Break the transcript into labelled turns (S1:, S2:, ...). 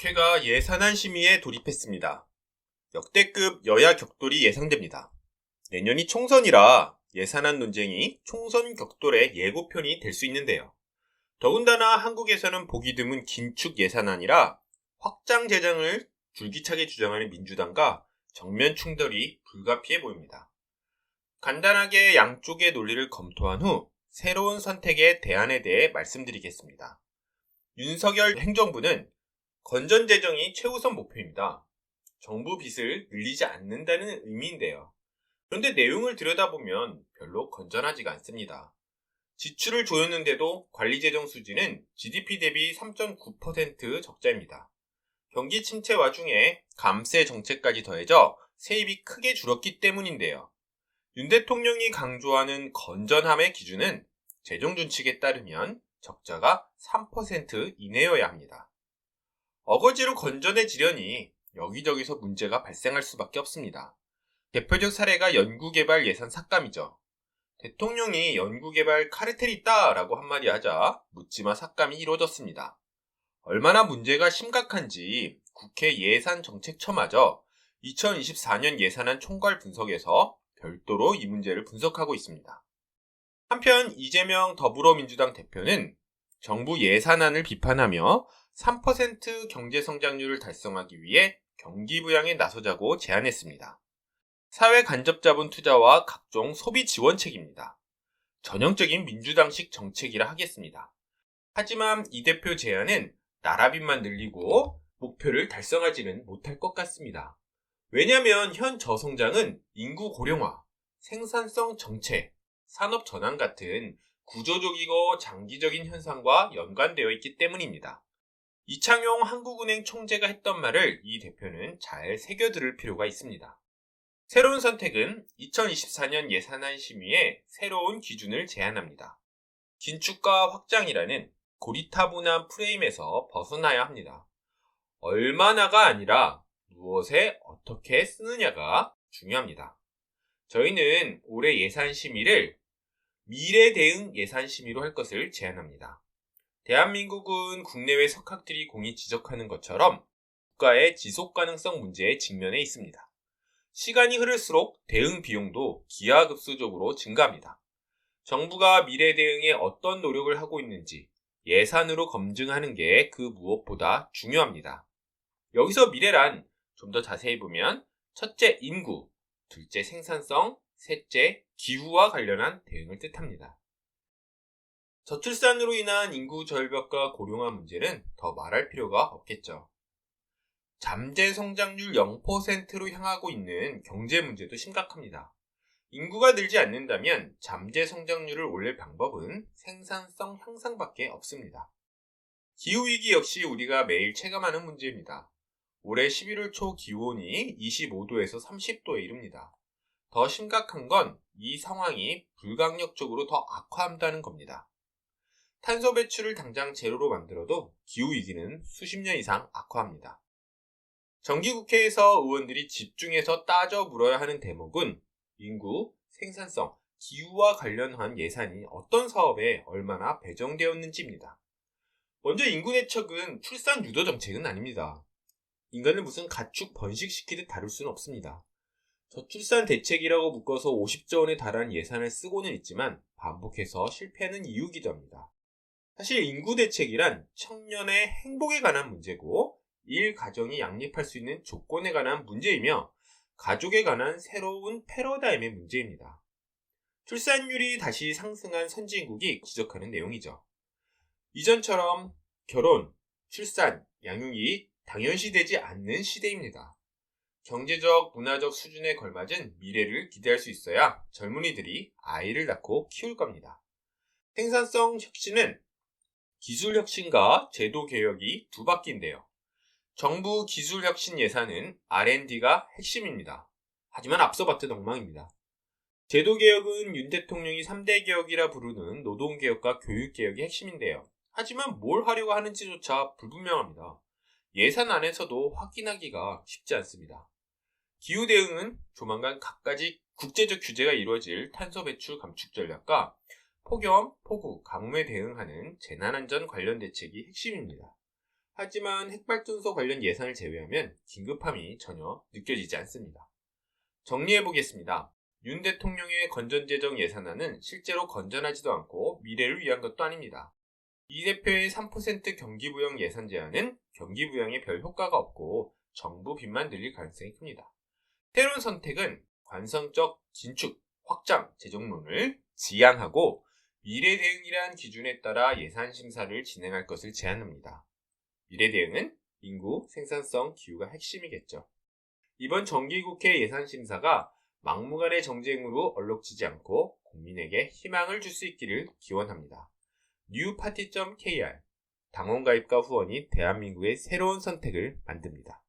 S1: 국회가 예산안 심의에 돌입했습니다. 역대급 여야 격돌이 예상됩니다. 내년이 총선이라 예산안 논쟁이 총선 격돌의 예고편이 될 수 있는데요. 더군다나 한국에서는 보기 드문 긴축 예산안이라 확장 재정을 줄기차게 주장하는 민주당과 정면 충돌이 불가피해 보입니다. 간단하게 양쪽의 논리를 검토한 후 새로운 선택의 대안에 대해 말씀드리겠습니다. 윤석열 행정부는 건전재정이 최우선 목표입니다. 정부 빚을 늘리지 않는다는 의미인데요. 그런데 내용을 들여다보면 별로 건전하지가 않습니다. 지출을 조였는데도 관리재정 수지는 GDP 대비 3.9% 적자입니다. 경기 침체 와중에 감세 정책까지 더해져 세입이 크게 줄었기 때문인데요. 윤 대통령이 강조하는 건전함의 기준은 재정준칙에 따르면 적자가 3% 이내여야 합니다. 어거지로 건전해지려니 여기저기서 문제가 발생할 수밖에 없습니다. 대표적 사례가 연구개발 예산 삭감이죠. 대통령이 연구개발 카르텔이 있다라고 한마디 하자 묻지마 삭감이 이루어졌습니다. 얼마나 문제가 심각한지 국회 예산정책처마저 2024년 예산안 총괄 분석에서 별도로 이 문제를 분석하고 있습니다. 한편 이재명 더불어민주당 대표는 정부 예산안을 비판하며 3% 경제성장률을 달성하기 위해 경기 부양에 나서자고 제안했습니다. 사회 간접자본 투자와 각종 소비 지원책입니다. 전형적인 민주당식 정책이라 하겠습니다. 하지만 이 대표 제안은 나라빚만 늘리고 목표를 달성하지는 못할 것 같습니다. 왜냐하면 현 저성장은 인구 고령화, 생산성 정체, 산업 전환 같은 구조적이고 장기적인 현상과 연관되어 있기 때문입니다. 이창용 한국은행 총재가 했던 말을 이 대표는 잘 새겨들을 필요가 있습니다. 새로운 선택은 2024년 예산안 심의에 새로운 기준을 제안합니다. 긴축과 확장이라는 고리타분한 프레임에서 벗어나야 합니다. 얼마나가 아니라 무엇에 어떻게 쓰느냐가 중요합니다. 저희는 올해 예산 심의를 미래 대응 예산 심의로 할 것을 제안합니다. 대한민국은 국내외 석학들이 공히 지적하는 것처럼 국가의 지속 가능성 문제에 직면해 있습니다. 시간이 흐를수록 대응 비용도 기하급수적으로 증가합니다. 정부가 미래 대응에 어떤 노력을 하고 있는지 예산으로 검증하는 게 그 무엇보다 중요합니다. 여기서 미래란 좀 더 자세히 보면 첫째 인구, 둘째 생산성, 셋째 기후와 관련한 대응을 뜻합니다. 저출산으로 인한 인구 절벽과 고령화 문제는 더 말할 필요가 없겠죠. 잠재 성장률 0%로 향하고 있는 경제 문제도 심각합니다. 인구가 늘지 않는다면 잠재 성장률을 올릴 방법은 생산성 향상밖에 없습니다. 기후위기 역시 우리가 매일 체감하는 문제입니다. 올해 11월 초 기온이 25도에서 30도에 이릅니다. 더 심각한 건 이 상황이 불강력적으로 더 악화한다는 겁니다. 탄소 배출을 당장 제로로 만들어도 기후위기는 수십 년 이상 악화합니다. 정기국회에서 의원들이 집중해서 따져 물어야 하는 대목은 인구, 생산성, 기후와 관련한 예산이 어떤 사업에 얼마나 배정되었는지입니다. 먼저 인구 대책은 출산 유도 정책은 아닙니다. 인간을 무슨 가축 번식시키듯 다룰 수는 없습니다. 저출산 대책이라고 묶어서 50조 원에 달하는 예산을 쓰고는 있지만 반복해서 실패하는 이유이기도 합니다. 사실 인구 대책이란 청년의 행복에 관한 문제고 일 가정이 양립할 수 있는 조건에 관한 문제이며 가족에 관한 새로운 패러다임의 문제입니다. 출산율이 다시 상승한 선진국이 지적하는 내용이죠. 이전처럼 결혼, 출산, 양육이 당연시되지 않는 시대입니다. 경제적, 문화적 수준에 걸맞은 미래를 기대할 수 있어야 젊은이들이 아이를 낳고 키울 겁니다. 생산성 혁신은 기술 혁신과 제도 개혁이 두 바퀴인데요. 정부 기술 혁신 예산은 R&D가 핵심입니다. 하지만 앞서 봤던 엉망입니다. 제도 개혁은 윤 대통령이 3대 개혁이라 부르는 노동개혁과 교육개혁이 핵심인데요. 하지만 뭘 하려고 하는지조차 불분명합니다. 예산 안에서도 확인하기가 쉽지 않습니다. 기후 대응은 조만간 갖가지 국제적 규제가 이루어질 탄소 배출 감축 전략과 폭염, 폭우, 가뭄에 대응하는 재난안전 관련 대책이 핵심입니다. 하지만 핵발전소 관련 예산을 제외하면 긴급함이 전혀 느껴지지 않습니다. 정리해보겠습니다. 윤 대통령의 건전재정 예산안은 실제로 건전하지도 않고 미래를 위한 것도 아닙니다. 이 대표의 3% 경기부양 예산 제한은 경기부양에 별 효과가 없고 정부 빚만 늘릴 가능성이 큽니다. 새로운 선택은 관성적 진축, 확장 재정론을 지향하고 미래대응이란 기준에 따라 예산 심사를 진행할 것을 제안합니다. 미래대응은 인구, 생산성, 기후가 핵심이겠죠. 이번 정기국회 예산심사가 막무가내 정쟁으로 얼룩지지 않고 국민에게 희망을 줄 수 있기를 기원합니다. newparty.kr 당원 가입과 후원이 대한민국의 새로운 선택을 만듭니다.